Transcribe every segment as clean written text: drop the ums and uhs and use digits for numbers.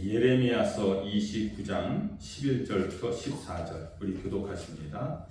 예레미야서 29장 11절부터 14절 우리 교독하십니다.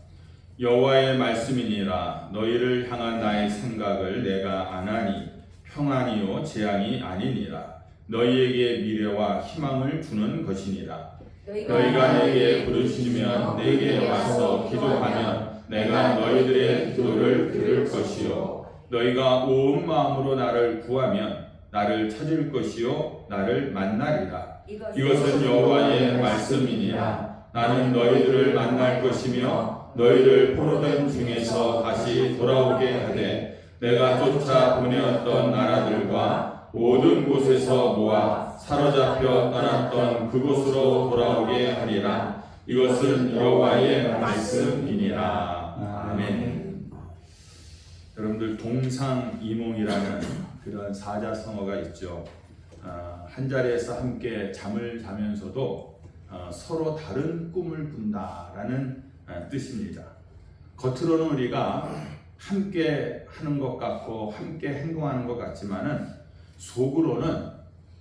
여호와의 말씀이니라. 너희를 향한 나의 생각을 내가 아나니 평안이요 재앙이 아니니라. 너희에게 미래와 희망을 주는 것이니라. 너희가 내게 부르시면 내게 와서 기도하면 내가 너희들의 기도를 들을 것이요 너희가 온 마음으로 나를 구하면 나를 찾을 것이요 나를 만나리라. 이것은 여호와의 말씀이니라. 나는 너희들을 만날 것이며 너희를 포로된 중에서 다시 돌아오게 하되 내가 쫓아 보내었던 나라들과 모든 곳에서 모아 사로잡혀 떠났던 그곳으로 돌아오게 하리라. 이것은 여호와의 말씀이니라. 아멘. 여러분들 동상이몽이라는 그런 사자성어가 있죠. 한 자리에서 함께 잠을 자면서도 서로 다른 꿈을 꾼다라는 뜻입니다. 겉으로는 우리가 함께 하는 것 같고 함께 행동하는 것 같지만은 속으로는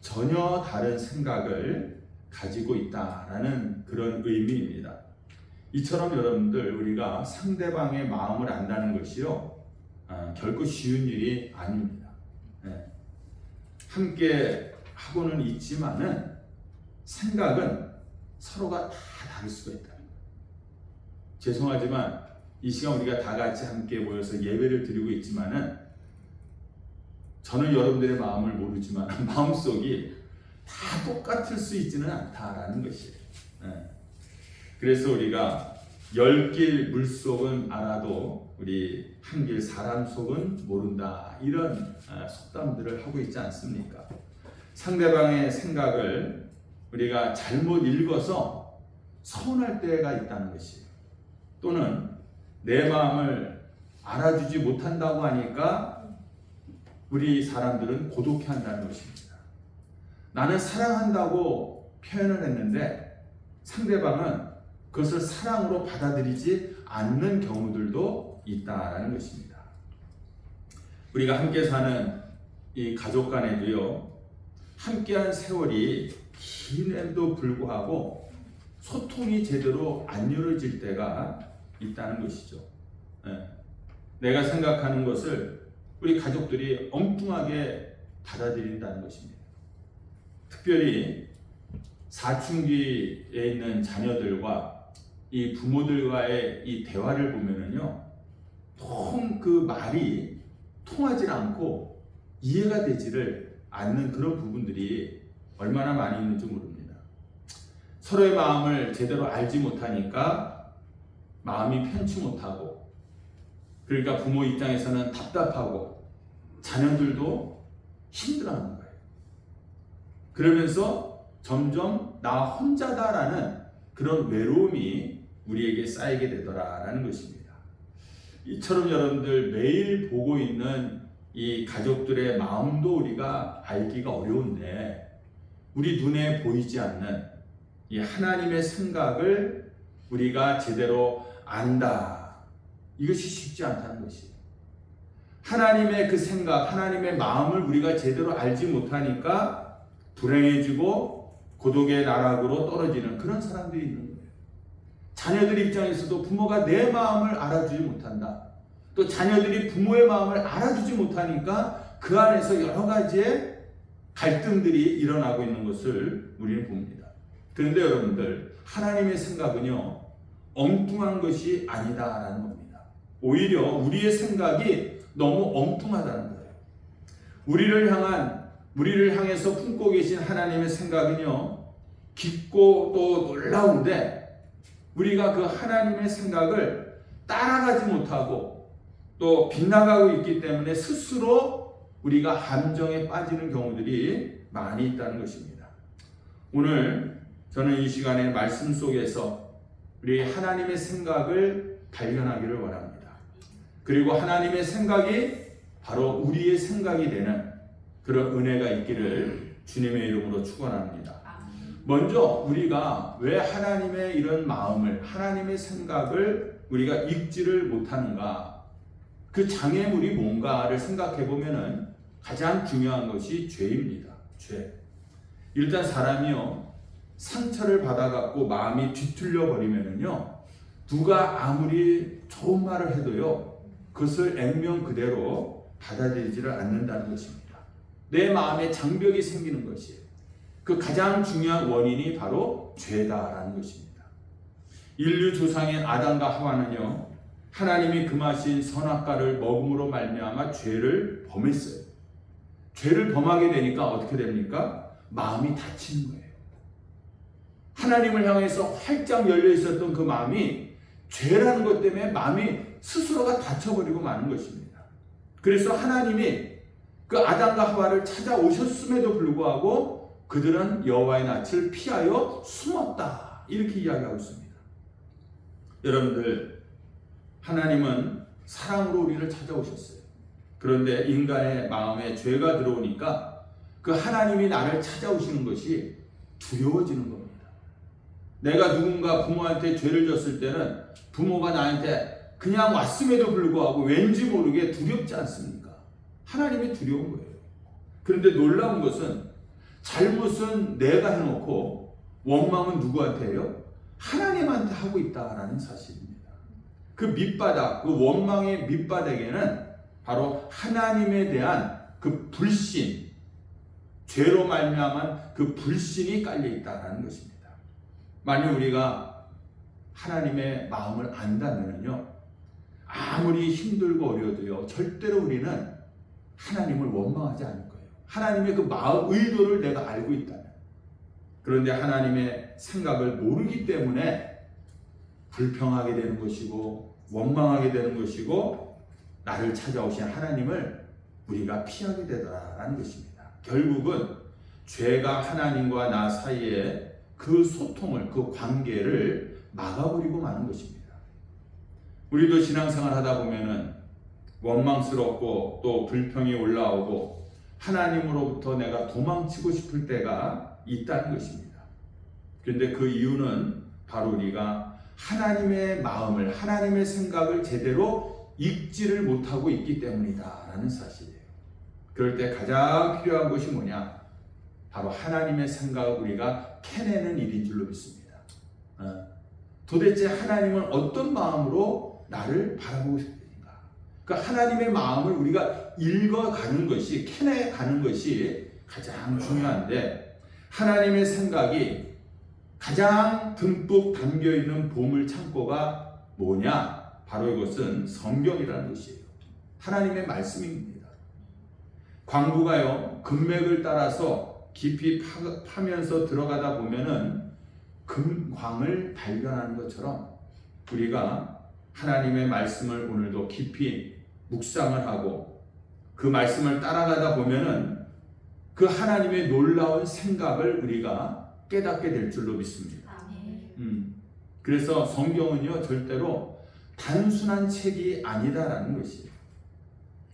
전혀 다른 생각을 가지고 있다라는 그런 의미입니다. 이처럼 여러분들 우리가 상대방의 마음을 안다는 것이요 결코 쉬운 일이 아닙니다. 함께 하고는 있지만은 생각은 서로가 다 다를 수가 있다는 거예요. 죄송하지만 이 시간 우리가 다 같이 함께 모여서 예배를 드리고 있지만은 저는 여러분들의 마음을 모르지만 마음속이 다 똑같을 수 있지는 않다라는 것이에요. 그래서 우리가 열 길 물속은 알아도 우리 한 길 사람 속은 모른다, 이런 속담들을 하고 있지 않습니까? 상대방의 생각을 우리가 잘못 읽어서 서운할 때가 있다는 것이에요. 또는 내 마음을 알아주지 못한다고 하니까 우리 사람들은 고독해한다는 것입니다. 나는 사랑한다고 표현을 했는데 상대방은 그것을 사랑으로 받아들이지 않는 경우들도 있다라는 것입니다. 우리가 함께 사는 이 가족 간에도요, 함께한 세월이 긴에도 불구하고 소통이 제대로 안 이루어질 때가 있다는 것이죠. 내가 생각하는 것을 우리 가족들이 엉뚱하게 받아들인다는 것입니다. 특별히 사춘기에 있는 자녀들과 이 부모들과의 이 대화를 보면은요, 그 말이 통하지 않고 이해가 되지를 않는 그런 부분들이 얼마나 많이 있는지 모릅니다. 서로의 마음을 제대로 알지 못하니까 마음이 편치 못하고, 그러니까 부모 입장에서는 답답하고 자녀들도 힘들어하는 거예요. 그러면서 점점 나 혼자다라는 그런 외로움이 우리에게 쌓이게 되더라라는 것입니다. 이처럼 여러분들 매일 보고 있는 이 가족들의 마음도 우리가 알기가 어려운데, 우리 눈에 보이지 않는 이 하나님의 생각을 우리가 제대로 안다, 이것이 쉽지 않다는 것이에요. 하나님의 그 생각, 하나님의 마음을 우리가 제대로 알지 못하니까 불행해지고 고독의 나락으로 떨어지는 그런 사람들이 있는 거예요. 자녀들 입장에서도 부모가 내 마음을 알아주지 못한다. 또 자녀들이 부모의 마음을 알아주지 못하니까 그 안에서 여러 가지의 갈등들이 일어나고 있는 것을 우리는 봅니다. 그런데 여러분들, 하나님의 생각은요, 엉뚱한 것이 아니다라는 겁니다. 오히려 우리의 생각이 너무 엉뚱하다는 거예요. 우리를 향해서 품고 계신 하나님의 생각은요, 깊고 또 놀라운데, 우리가 그 하나님의 생각을 따라가지 못하고 또 빗나가고 있기 때문에 스스로 우리가 함정에 빠지는 경우들이 많이 있다는 것입니다. 오늘 저는 이 시간에 말씀 속에서 우리 하나님의 생각을 발견하기를 원합니다. 그리고 하나님의 생각이 바로 우리의 생각이 되는 그런 은혜가 있기를 주님의 이름으로 축원합니다. 먼저 우리가 왜 하나님의 이런 마음을, 하나님의 생각을 우리가 읽지를 못하는가, 그 장애물이 뭔가를 생각해 보면은 가장 중요한 것이 죄입니다. 죄. 일단 사람이요, 상처를 받아갖고 마음이 뒤틀려 버리면은요, 누가 아무리 좋은 말을 해도요, 그것을 액면 그대로 받아들이지를 않는다는 것입니다. 내 마음에 장벽이 생기는 것이에요. 그 가장 중요한 원인이 바로 죄다라는 것입니다. 인류 조상인 아담과 하와는요, 하나님이 금하신 선악과를 먹음으로 말미암아 죄를 범했어요. 죄를 범하게 되니까 어떻게 됩니까? 마음이 닫히는 거예요. 하나님을 향해서 활짝 열려 있었던 그 마음이 죄라는 것 때문에 마음이 스스로가 닫혀버리고 마는 것입니다. 그래서 하나님이 그 아담과 하와를 찾아오셨음에도 불구하고 그들은 여호와의 낯을 피하여 숨었다, 이렇게 이야기하고 있습니다. 여러분들, 하나님은 사랑으로 우리를 찾아오셨어요. 그런데 인간의 마음에 죄가 들어오니까 그 하나님이 나를 찾아오시는 것이 두려워지는 겁니다. 내가 누군가 부모한테 죄를 졌을 때는 부모가 나한테 그냥 왔음에도 불구하고 왠지 모르게 두렵지 않습니까? 하나님이 두려운 거예요. 그런데 놀라운 것은 잘못은 내가 해놓고 원망은 누구한테 해요? 하나님한테 하고 있다라는 사실입니다. 그 밑바닥, 그 원망의 밑바닥에는 바로 하나님에 대한 그 불신, 죄로 말미암은 그 불신이 깔려 있다라는 것입니다. 만약 우리가 하나님의 마음을 안다면요, 아무리 힘들고 어려도요, 절대로 우리는 하나님을 원망하지 않을 거예요. 하나님의 그 마음 의도를 내가 알고 있다면. 그런데 하나님의 생각을 모르기 때문에 불평하게 되는 것이고 원망하게 되는 것이고 나를 찾아오신 하나님을 우리가 피하게 되더라라는 것입니다. 결국은 죄가 하나님과 나 사이에 그 소통을, 그 관계를 막아버리고 마는 것입니다. 우리도 신앙생활 하다 보면은 원망스럽고 또 불평이 올라오고 하나님으로부터 내가 도망치고 싶을 때가 있다는 것입니다. 그런데 그 이유는 바로 우리가 하나님의 마음을, 하나님의 생각을 제대로 읽지를 못하고 있기 때문이다라는 사실이에요. 그럴 때 가장 필요한 것이 뭐냐? 바로 하나님의 생각을 우리가 캐내는 일인 줄로 믿습니다. 도대체 하나님은 어떤 마음으로 나를 바라보고 싶은가? 그 하나님의 마음을 우리가 읽어가는 것이, 캐내가는 것이 가장 중요한데, 하나님의 생각이 가장 듬뿍 담겨있는 보물 창고가 뭐냐? 바로 이것은 성경이라는 것이에요. 하나님의 말씀입니다. 광부가요, 금맥을 따라서 깊이 파면서 들어가다 보면은 금광을 발견하는 것처럼 우리가 하나님의 말씀을 오늘도 깊이 묵상을 하고 그 말씀을 따라가다 보면은 그 하나님의 놀라운 생각을 우리가 깨닫게 될 줄로 믿습니다. 그래서 성경은요, 절대로 단순한 책이 아니다라는 것이에요.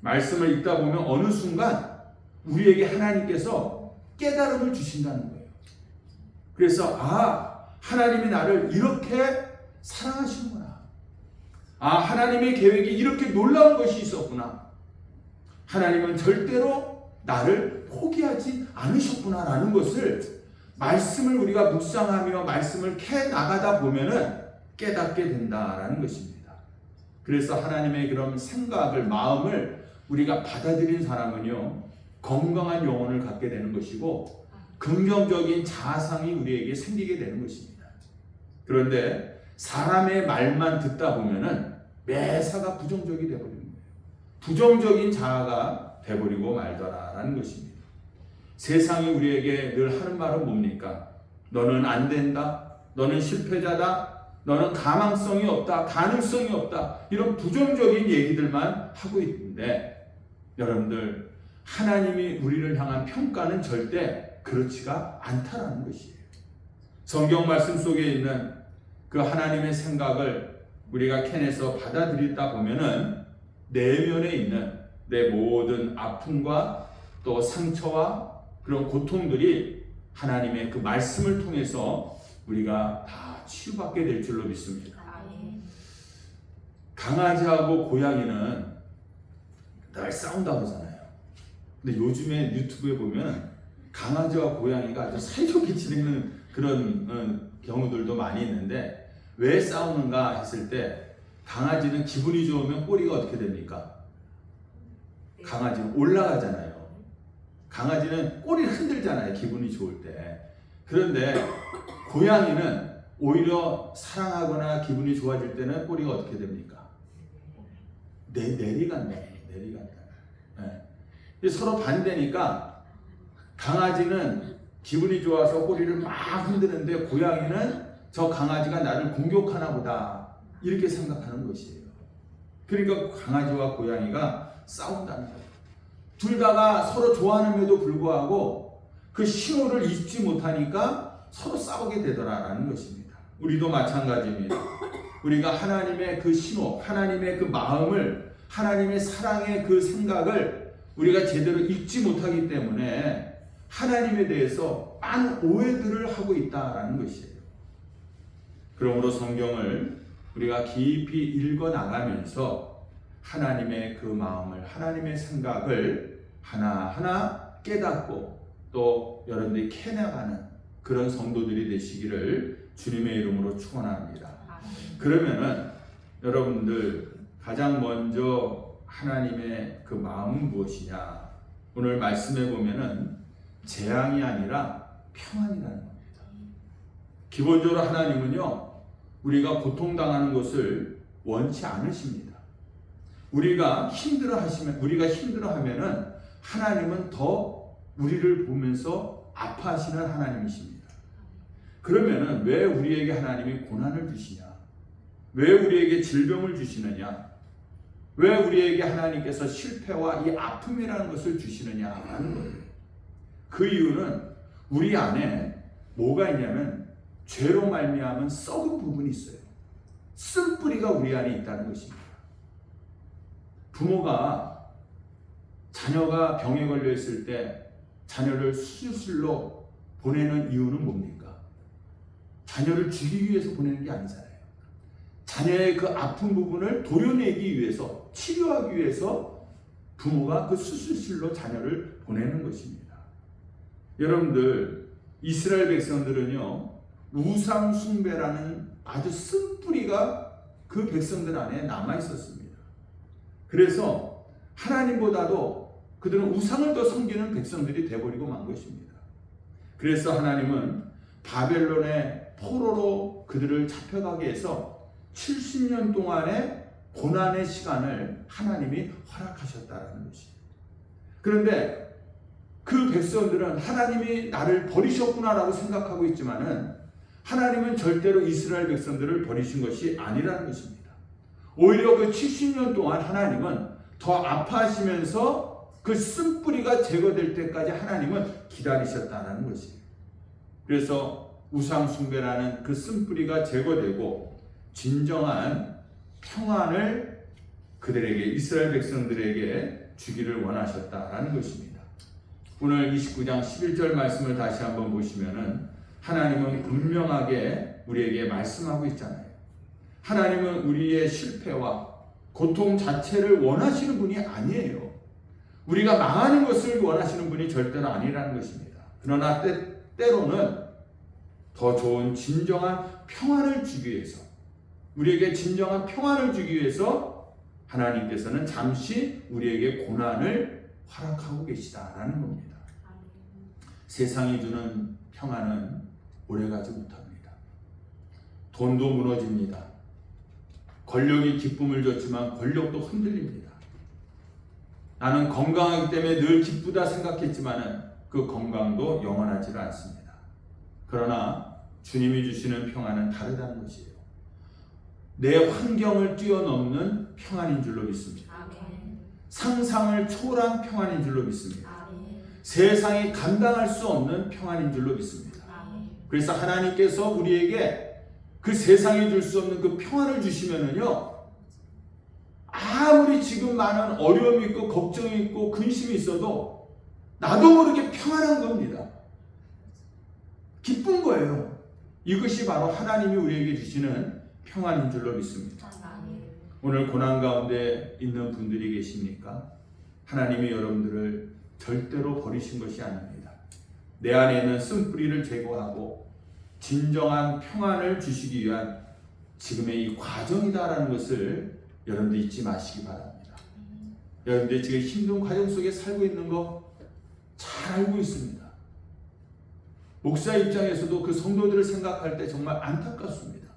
말씀을 읽다 보면 어느 순간 우리에게 하나님께서 깨달음을 주신다는 거예요. 그래서 하나님이 나를 이렇게 사랑하시는구나. 하나님의 계획이 이렇게 놀라운 것이 있었구나. 하나님은 절대로 나를 포기하지 않으셨구나라는 것을 말씀을 우리가 묵상하며 말씀을 캐 나가다 보면은 깨닫게 된다라는 것입니다. 그래서 하나님의 그런 생각을, 마음을 우리가 받아들인 사람은요, 건강한 영혼을 갖게 되는 것이고 긍정적인 자아상이 우리에게 생기게 되는 것입니다. 그런데 사람의 말만 듣다 보면은 매사가 부정적이 되어버리는 거예요. 부정적인 자아가 되어버리고 말더라라는 것입니다. 세상이 우리에게 늘 하는 말은 뭡니까? 너는 안 된다. 너는 실패자다. 너는 가망성이 없다. 가능성이 없다. 이런 부정적인 얘기들만 하고 있는데, 여러분들, 하나님이 우리를 향한 평가는 절대 그렇지가 않다라는 것이에요. 성경 말씀 속에 있는 그 하나님의 생각을 우리가 캐내서 받아들이다 보면은 내면에 있는 내 모든 아픔과 또 상처와 그런 고통들이 하나님의 그 말씀을 통해서 우리가 다 치유받게 될 줄로 믿습니다. 강아지하고 고양이는 늘 싸운다고 하잖아요. 근데 요즘에 유튜브에 보면 강아지와 고양이가 아주 사이좋게 지내는 그런 경우들도 많이 있는데 왜 싸우는가 했을 때 강아지는 기분이 좋으면 꼬리가 어떻게 됩니까? 강아지는 올라가잖아요. 강아지는 꼬리를 흔들잖아요. 기분이 좋을 때. 그런데 고양이는 오히려 사랑하거나 기분이 좋아질 때는 꼬리가 어떻게 됩니까? 내리간다. 네. 서로 반대니까 강아지는 기분이 좋아서 꼬리를 막 흔드는데 고양이는 저 강아지가 나를 공격하나 보다 이렇게 생각하는 것이에요. 그러니까 강아지와 고양이가 싸운다는 거예요. 둘 다가 서로 좋아하는데도 불구하고 그 신호를 잊지 못하니까 서로 싸우게 되더라라는 것입니다. 우리도 마찬가지입니다. 우리가 하나님의 그 신호, 하나님의 그 마음을, 하나님의 사랑의 그 생각을 우리가 제대로 읽지 못하기 때문에 하나님에 대해서 많은 오해들을 하고 있다라는 것이에요. 그러므로 성경을 우리가 깊이 읽어 나가면서 하나님의 그 마음을, 하나님의 생각을 하나하나 깨닫고 또 여러분들이 캐나가는 그런 성도들이 되시기를 주님의 이름으로 축원합니다. 그러면은 여러분들 가장 먼저 하나님의 그 마음은 무엇이냐? 오늘 말씀해 보면은 재앙이 아니라 평안이라는 겁니다. 기본적으로 하나님은요, 우리가 고통당하는 것을 원치 않으십니다. 우리가 힘들어하면은 하나님은 더 우리를 보면서 아파하시는 하나님이십니다. 그러면은 왜 우리에게 하나님이 고난을 주시냐? 왜 우리에게 질병을 주시느냐? 왜 우리에게 하나님께서 실패와 이 아픔이라는 것을 주시느냐 하는 거예요. 그 이유는 우리 안에 뭐가 있냐면 죄로 말미암은 썩은 부분이 있어요. 쓴뿌리가 우리 안에 있다는 것입니다. 부모가 자녀가 병에 걸려 있을 때 자녀를 수술로 보내는 이유는 뭡니까? 자녀를 죽이기 위해서 보내는 게 아니잖아요. 자녀의 그 아픈 부분을 도려내기 위해서, 치료하기 위해서 부모가 그 수술실로 자녀를 보내는 것입니다. 여러분들, 이스라엘 백성들은요, 우상 숭배라는 아주 쓴뿌리가 그 백성들 안에 남아 있었습니다. 그래서 하나님보다도 그들은 우상을 더 섬기는 백성들이 되어버리고 만 것입니다. 그래서 하나님은 바벨론의 포로로 그들을 잡혀가게 해서 70년 동안의 고난의 시간을 하나님이 허락하셨다는 것이에요. 그런데 그 백성들은 하나님이 나를 버리셨구나라고 생각하고 있지만은 하나님은 절대로 이스라엘 백성들을 버리신 것이 아니라는 것입니다. 오히려 그 70년 동안 하나님은 더 아파하시면서 그 쓴뿌리가 제거될 때까지 하나님은 기다리셨다는 것이에요. 그래서 우상 숭배라는 그 쓴뿌리가 제거되고 진정한 평안을 그들에게, 이스라엘 백성들에게 주기를 원하셨다라는 것입니다. 오늘 29장 11절 말씀을 다시 한번 보시면은 하나님은 분명하게 우리에게 말씀하고 있잖아요. 하나님은 우리의 실패와 고통 자체를 원하시는 분이 아니에요. 우리가 망하는 것을 원하시는 분이 절대로 아니라는 것입니다. 그러나 때로는 더 좋은 진정한 평안을 주기 위해서, 우리에게 진정한 평안을 주기 위해서 하나님께서는 잠시 우리에게 고난을 허락하고 계시다라는 겁니다. 세상이 주는 평안은 오래가지 못합니다. 돈도 무너집니다. 권력이 기쁨을 줬지만 권력도 흔들립니다. 나는 건강하기 때문에 늘 기쁘다 생각했지만 그 건강도 영원하지 않습니다. 그러나 주님이 주시는 평안은 다르다는 것이에요. 내 환경을 뛰어넘는 평안인 줄로 믿습니다. 상상을 초월한 평안인 줄로 믿습니다. 세상이 감당할 수 없는 평안인 줄로 믿습니다. 그래서 하나님께서 우리에게 그 세상이 줄 수 없는 그 평안을 주시면은요, 아무리 지금 많은 어려움이 있고 걱정이 있고 근심이 있어도 나도 모르게 평안한 겁니다. 기쁜 거예요. 이것이 바로 하나님이 우리에게 주시는 평안인 줄로 믿습니다. 오늘 고난 가운데 있는 분들이 계십니까? 하나님이 여러분들을 절대로 버리신 것이 아닙니다. 내 안에 있는 쓴뿌리를 제거하고 진정한 평안을 주시기 위한 지금의 이 과정이다라는 것을 여러분들 잊지 마시기 바랍니다. 여러분들 지금 힘든 과정 속에 살고 있는 거 잘 알고 있습니다. 목사 입장에서도 그 성도들을 생각할 때 정말 안타깝습니다.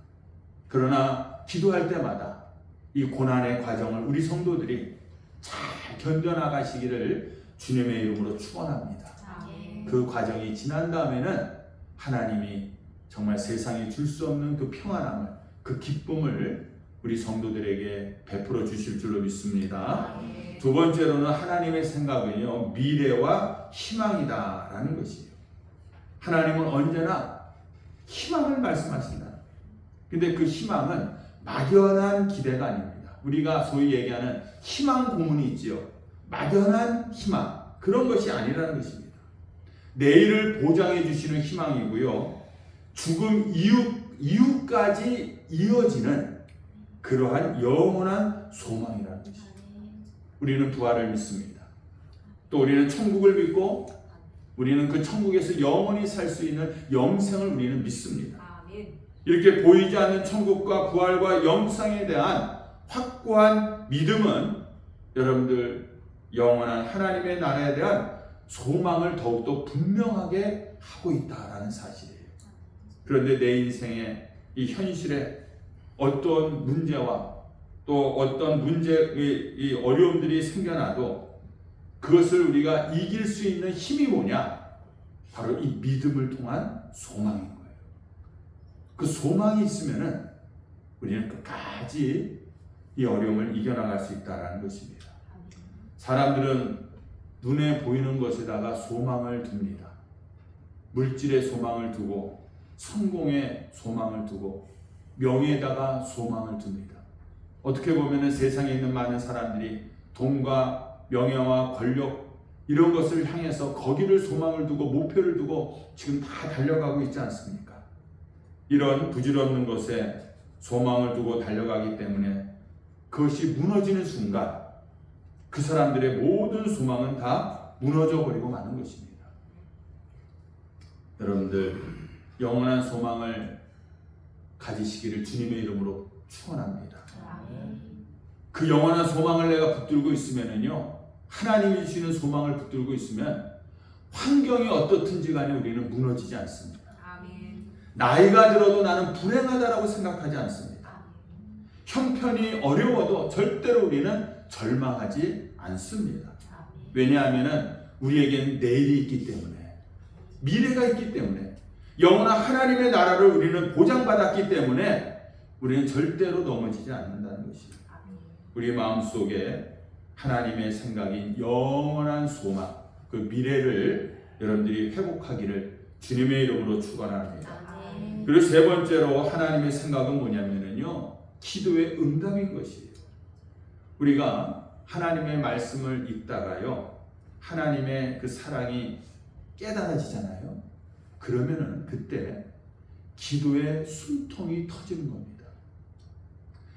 그러나 기도할 때마다 이 고난의 과정을 우리 성도들이 잘 견뎌나가시기를 주님의 이름으로 축원합니다. 그 과정이 지난 다음에는 하나님이 정말 세상에 줄 수 없는 그 평안함을, 그 기쁨을 우리 성도들에게 베풀어 주실 줄로 믿습니다. 두 번째로는 하나님의 생각은요, 미래와 희망이다라는 것이에요. 하나님은 언제나 희망을 말씀하신다. 근데 그 희망은 막연한 기대가 아닙니다. 우리가 소위 얘기하는 희망 고문이 있지요. 막연한 희망, 그런 것이 아니라는 것입니다. 내일을 보장해 주시는 희망이고요. 죽음 이후까지 이어지는 그러한 영원한 소망이라는 것입니다. 우리는 부활을 믿습니다. 또 우리는 천국을 믿고 우리는 그 천국에서 영원히 살 수 있는 영생을 우리는 믿습니다. 이렇게 보이지 않는 천국과 부활과 영생에 대한 확고한 믿음은 여러분들 영원한 하나님의 나라에 대한 소망을 더욱더 분명하게 하고 있다라는 사실이에요. 그런데 내 인생의 이 현실에 어떤 문제와 또 어떤 이 어려움들이 생겨나도 그것을 우리가 이길 수 있는 힘이 뭐냐? 바로 이 믿음을 통한 소망인 거예요. 그 소망이 있으면은 우리는 끝까지 이 어려움을 이겨나갈 수 있다는 것입니다. 사람들은 눈에 보이는 것에다가 소망을 둡니다. 물질에 소망을 두고 성공에 소망을 두고 명예에다가 소망을 둡니다. 어떻게 보면 세상에 있는 많은 사람들이 돈과 명예와 권력 이런 것을 향해서 거기를 소망을 두고 목표를 두고 지금 다 달려가고 있지 않습니까? 이런 부질없는 것에 소망을 두고 달려가기 때문에 그것이 무너지는 순간 그 사람들의 모든 소망은 다 무너져 버리고 마는 것입니다. 여러분들 영원한 소망을 가지시기를 주님의 이름으로 축원합니다. 그 영원한 소망을 내가 붙들고 있으면은요, 하나님이 주시는 소망을 붙들고 있으면 환경이 어떻든지 간에 우리는 무너지지 않습니다. 나이가 들어도 나는 불행하다라고 생각하지 않습니다. 형편이 어려워도 절대로 우리는 절망하지 않습니다. 왜냐하면 우리에게는 내일이 있기 때문에, 미래가 있기 때문에, 영원한 하나님의 나라를 우리는 보장받았기 때문에 우리는 절대로 넘어지지 않는다는 것입니다. 우리 마음속에 하나님의 생각인 영원한 소망, 그 미래를 여러분들이 회복하기를 주님의 이름으로 축원합니다. 그리고 세 번째로 하나님의 생각은 뭐냐면요, 기도의 응답인 것이에요. 우리가 하나님의 말씀을 읽다가요, 하나님의 그 사랑이 깨달아지잖아요. 그러면은 그때 기도의 숨통이 터지는 겁니다.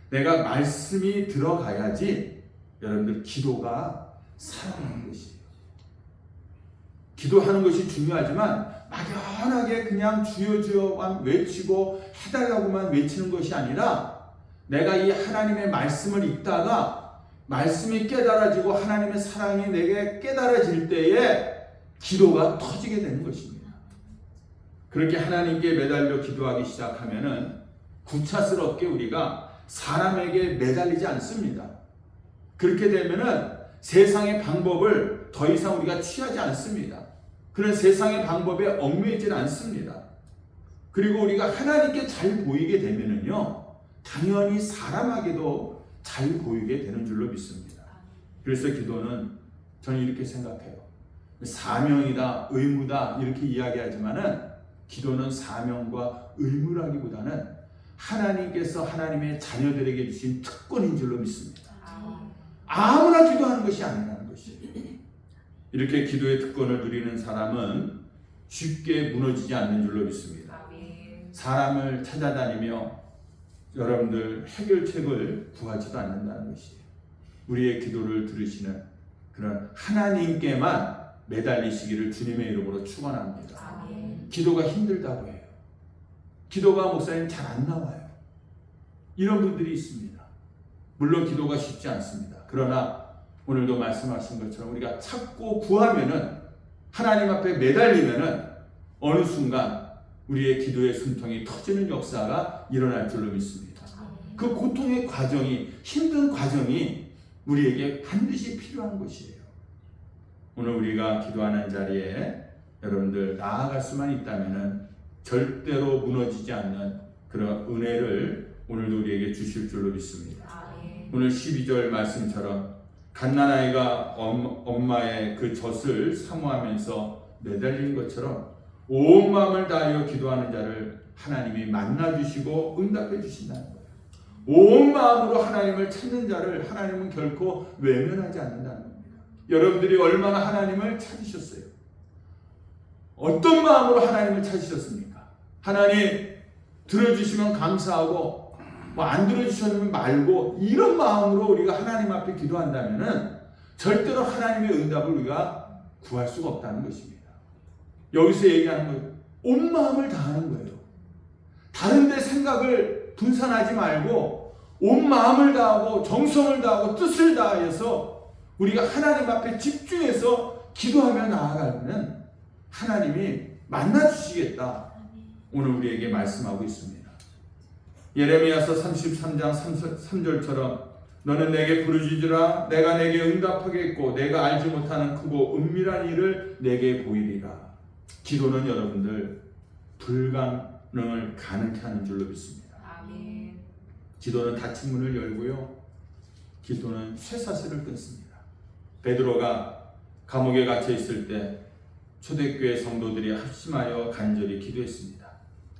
내가 말씀이 들어가야지 여러분들 기도가 살아나는 것이에요. 기도하는 것이 중요하지만 막연하게 그냥 주여 주여만 외치고 해달라고만 외치는 것이 아니라 내가 이 하나님의 말씀을 읽다가 말씀이 깨달아지고 하나님의 사랑이 내게 깨달아질 때에 기도가 터지게 되는 것입니다. 그렇게 하나님께 매달려 기도하기 시작하면은 구차스럽게 우리가 사람에게 매달리지 않습니다. 그렇게 되면은 세상의 방법을 더 이상 우리가 취하지 않습니다. 그런 세상의 방법에 얽매이질 않습니다. 그리고 우리가 하나님께 잘 보이게 되면은요, 당연히 사람에게도 잘 보이게 되는 줄로 믿습니다. 그래서 기도는 저는 이렇게 생각해요. 사명이다, 의무다 이렇게 이야기하지만은 기도는 사명과 의무라기보다는 하나님께서 하나님의 자녀들에게 주신 특권인 줄로 믿습니다. 아무나 기도하는 것이 아니라는 것이에요. 이렇게 기도의 특권을 누리는 사람은 쉽게 무너지지 않는 줄로 믿습니다. 사람을 찾아다니며 여러분들 해결책을 구하지도 않는다는 것이에요. 우리의 기도를 들으시는 그런 하나님께만 매달리시기를 주님의 이름으로 축원합니다. 아멘. 기도가 힘들다고 해요. 기도가 목사님 잘 안 나와요. 이런 분들이 있습니다. 물론 기도가 쉽지 않습니다. 그러나 오늘도 말씀하신 것처럼 우리가 찾고 구하면은, 하나님 앞에 매달리면은 어느 순간 우리의 기도의 숨통이 터지는 역사가 일어날 줄로 믿습니다. 그 고통의 과정이, 힘든 과정이 우리에게 반드시 필요한 것이에요. 오늘 우리가 기도하는 자리에 여러분들 나아갈 수만 있다면은 절대로 무너지지 않는 그런 은혜를 오늘도 우리에게 주실 줄로 믿습니다. 오늘 12절 말씀처럼 갓난아이가 엄마의 그 젖을 사모하면서 매달리는 것처럼 온 마음을 다하여 기도하는 자를 하나님이 만나주시고 응답해 주신다는 거예요. 온 마음으로 하나님을 찾는 자를 하나님은 결코 외면하지 않는다는 겁니다. 여러분들이 얼마나 하나님을 찾으셨어요? 어떤 마음으로 하나님을 찾으셨습니까? 하나님 들어주시면 감사하고 안 들어주셨으면 말고, 이런 마음으로 우리가 하나님 앞에 기도한다면 절대로 하나님의 응답을 우리가 구할 수가 없다는 것입니다. 여기서 얘기하는 거예요. 온 마음을 다하는 거예요. 다른 데 생각을 분산하지 말고 온 마음을 다하고 정성을 다하고 뜻을 다해서 우리가 하나님 앞에 집중해서 기도하며 나아가면 하나님이 만나주시겠다, 오늘 우리에게 말씀하고 있습니다. 예레미야서 33장 3절처럼 너는 내게 부르짖으라 내가 내게 응답하겠고 내가 알지 못하는 크고 은밀한 일을 내게 보이리라. 기도는 여러분들 불가능을 가능케 하는 줄로 믿습니다. 아멘. 기도는 닫힌 문을 열고요, 기도는 쇠사슬을 끊습니다. 베드로가 감옥에 갇혀 있을 때 초대교회 성도들이 합심하여 간절히 기도했습니다.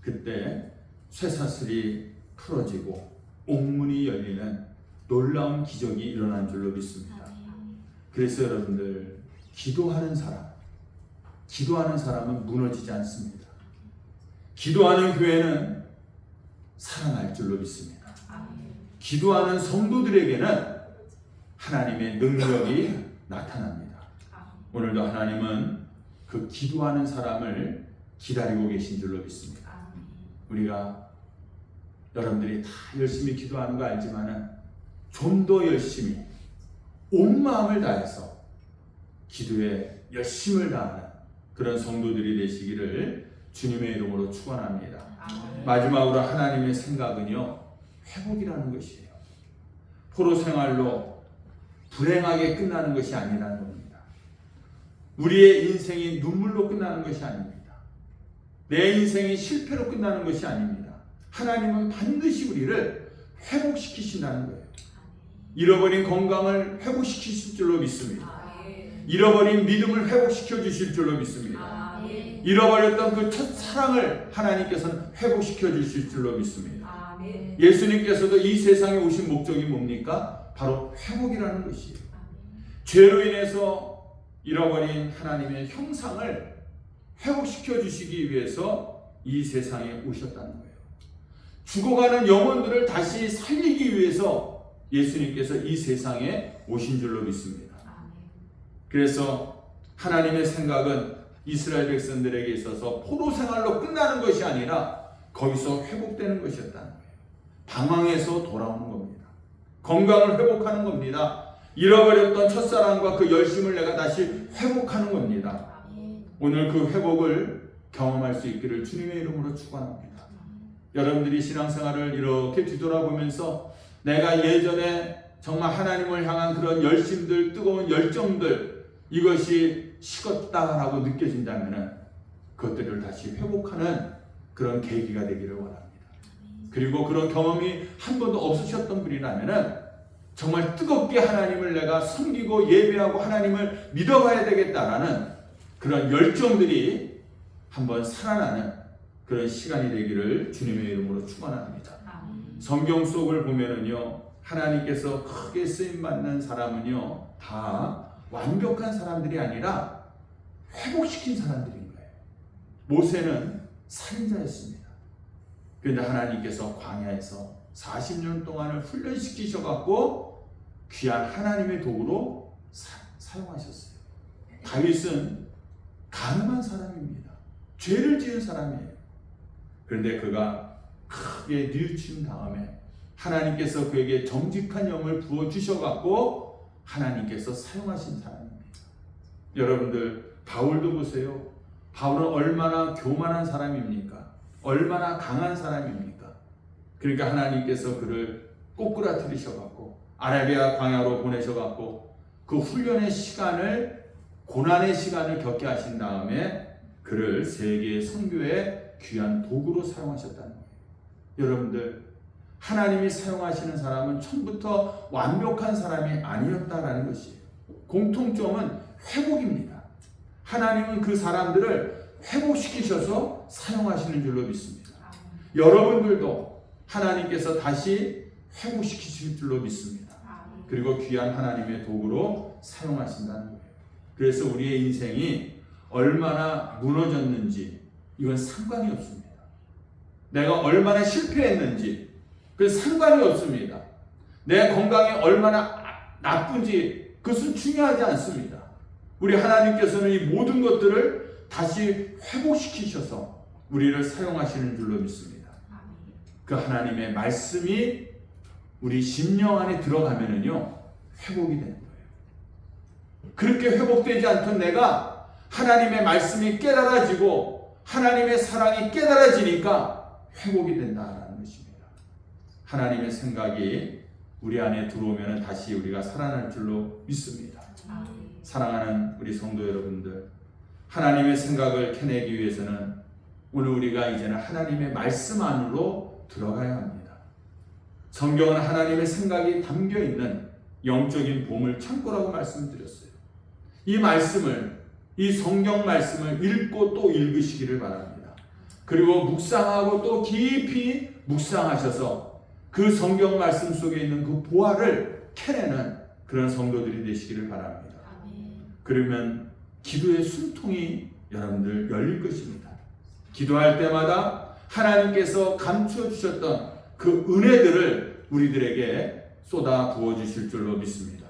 그때 쇠사슬이 풀어지고 옥문이 열리는 놀라운 기적이 일어난 줄로 믿습니다. 그래서 여러분들, 기도하는 사람은 무너지지 않습니다. 기도하는 교회는 살아날 줄로 믿습니다. 기도하는 성도들에게는 하나님의 능력이 나타납니다. 오늘도 하나님은 그 기도하는 사람을 기다리고 계신 줄로 믿습니다. 우리가 여러분들이 다 열심히 기도하는 거 알지만은 좀 더 열심히 온 마음을 다해서 기도에 열심을 다하는 그런 성도들이 되시기를 주님의 이름으로 축원합니다. 마지막으로 하나님의 생각은요, 회복이라는 것이에요. 포로 생활로 불행하게 끝나는 것이 아니라는 겁니다. 우리의 인생이 눈물로 끝나는 것이 아닙니다. 내 인생이 실패로 끝나는 것이 아닙니다. 하나님은 반드시 우리를 회복시키신다는 거예요. 잃어버린 건강을 회복시키실 줄로 믿습니다. 잃어버린 믿음을 회복시켜 주실 줄로 믿습니다. 잃어버렸던 그 첫사랑을 하나님께서는 회복시켜 주실 줄로 믿습니다. 예수님께서도 이 세상에 오신 목적이 뭡니까? 바로 회복이라는 것이에요. 죄로 인해서 잃어버린 하나님의 형상을 회복시켜 주시기 위해서 이 세상에 오셨다는 거예요. 죽어가는 영혼들을 다시 살리기 위해서 예수님께서 이 세상에 오신 줄로 믿습니다. 그래서 하나님의 생각은 이스라엘 백성들에게 있어서 포로 생활로 끝나는 것이 아니라 거기서 회복되는 것이었다는 거예요. 방황에서 돌아오는 겁니다. 건강을 회복하는 겁니다. 잃어버렸던 첫사랑과 그 열심을 내가 다시 회복하는 겁니다. 오늘 그 회복을 경험할 수 있기를 주님의 이름으로 축원합니다. 여러분들이 신앙생활을 이렇게 뒤돌아보면서 내가 예전에 정말 하나님을 향한 그런 열심들, 뜨거운 열정들, 이것이 식었다라고 느껴진다면 그것들을 다시 회복하는 그런 계기가 되기를 원합니다. 그리고 그런 경험이 한 번도 없으셨던 분이라면 정말 뜨겁게 하나님을 내가 섬기고 예배하고 하나님을 믿어봐야 되겠다라는 그런 열정들이 한번 살아나는 그런 시간이 되기를 주님의 이름으로 축원합니다. 성경 속을 보면은요, 하나님께서 크게 쓰임 받는 사람은요 다 완벽한 사람들이 아니라 회복시킨 사람들인 거예요. 모세는 살인자였습니다. 그런데 하나님께서 광야에서 40년 동안을 훈련시키셔갖고 귀한 하나님의 도구로 사용하셨어요. 다윗은 가늠한 사람입니다. 죄를 지은 사람이에요. 그런데 그가 크게 뉘우침 다음에 하나님께서 그에게 정직한 영을 부어주셔갖고 하나님께서 사용하신 사람입니다. 여러분들, 바울도 보세요. 바울은 얼마나 교만한 사람입니까? 얼마나 강한 사람입니까? 그러니까 하나님께서 그를 꼬꾸라뜨리셔갖고 아라비아 광야로 보내셔갖고 그 훈련의 시간을, 고난의 시간을 겪게 하신 다음에 그를 세계 선교의 귀한 도구로 사용하셨다는 거예요. 여러분들, 하나님이 사용하시는 사람은 처음부터 완벽한 사람이 아니었다라는 것이에요. 공통점은 회복입니다. 하나님은 그 사람들을 회복시키셔서 사용하시는 줄로 믿습니다. 여러분들도 하나님께서 다시 회복시키실 줄로 믿습니다. 그리고 귀한 하나님의 도구로 사용하신다는 거예요. 그래서 우리의 인생이 얼마나 무너졌는지 이건 상관이 없습니다. 내가 얼마나 실패했는지 그건 상관이 없습니다. 내 건강이 얼마나 나쁜지 그것은 중요하지 않습니다. 우리 하나님께서는 이 모든 것들을 다시 회복시키셔서 우리를 사용하시는 줄로 믿습니다. 그 하나님의 말씀이 우리 심령 안에 들어가면은요, 회복이 되는 거예요. 그렇게 회복되지 않던 내가 하나님의 말씀이 깨달아지고 하나님의 사랑이 깨달아지니까 회복이 된다는 것입니다. 하나님의 생각이 우리 안에 들어오면 다시 우리가 살아날 줄로 믿습니다. 사랑하는 우리 성도 여러분들, 하나님의 생각을 캐내기 위해서는 오늘 우리가 이제는 하나님의 말씀 안으로 들어가야 합니다. 성경은 하나님의 생각이 담겨있는 영적인 보물 창고라고 말씀드렸어요. 이 말씀을, 이 성경 말씀을 읽고 또 읽으시기를 바랍니다. 그리고 묵상하고 또 깊이 묵상하셔서 그 성경 말씀 속에 있는 그 보화를 캐내는 그런 성도들이 되시기를 바랍니다. 그러면 기도의 숨통이 여러분들 열릴 것입니다. 기도할 때마다 하나님께서 감추어 주셨던 그 은혜들을 우리들에게 쏟아 부어 주실 줄로 믿습니다.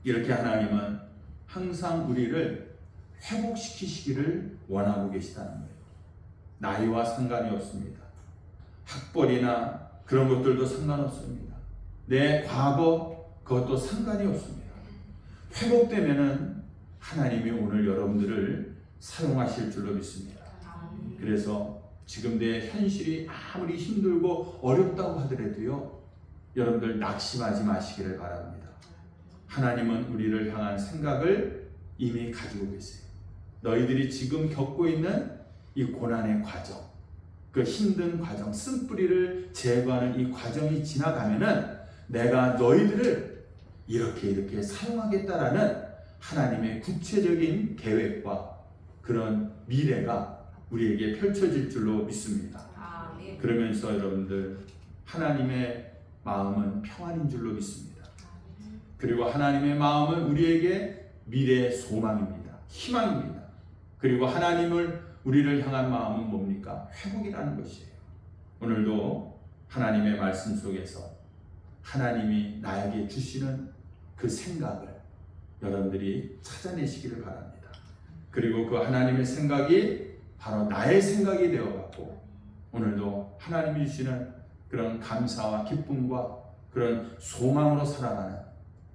이렇게 하나님은 항상 우리를 회복시키시기를 원하고 계시다는 거예요. 나이와 상관이 없습니다. 학벌이나 그런 것들도 상관없습니다. 내 과거 그것도 상관이 없습니다. 회복되면은 하나님이 오늘 여러분들을 사용하실 줄로 믿습니다. 그래서 지금 내 현실이 아무리 힘들고 어렵다고 하더라도요, 여러분들 낙심하지 마시기를 바랍니다. 하나님은 우리를 향한 생각을 이미 가지고 계세요. 너희들이 지금 겪고 있는 이 고난의 과정, 그 힘든 과정, 쓴뿌리를 제거하는 이 과정이 지나가면은 내가 너희들을 이렇게 사용하겠다라는 하나님의 구체적인 계획과 그런 미래가 우리에게 펼쳐질 줄로 믿습니다. 그러면서 여러분들, 하나님의 마음은 평안인 줄로 믿습니다. 그리고 하나님의 마음은 우리에게 미래의 소망입니다. 희망입니다. 그리고 우리를 향한 마음은 뭡니까? 회복이라는 것이에요. 오늘도 하나님의 말씀 속에서 하나님이 나에게 주시는 그 생각을 여러분들이 찾아내시기를 바랍니다. 그리고 그 하나님의 생각이 바로 나의 생각이 되어갖고 오늘도 하나님이 주시는 그런 감사와 기쁨과 그런 소망으로 살아가는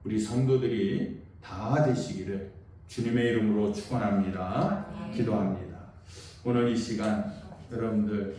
우리 성도들이 다 되시기를 주님의 이름으로 축원합니다. 기도합니다. 오늘 이 시간 여러분들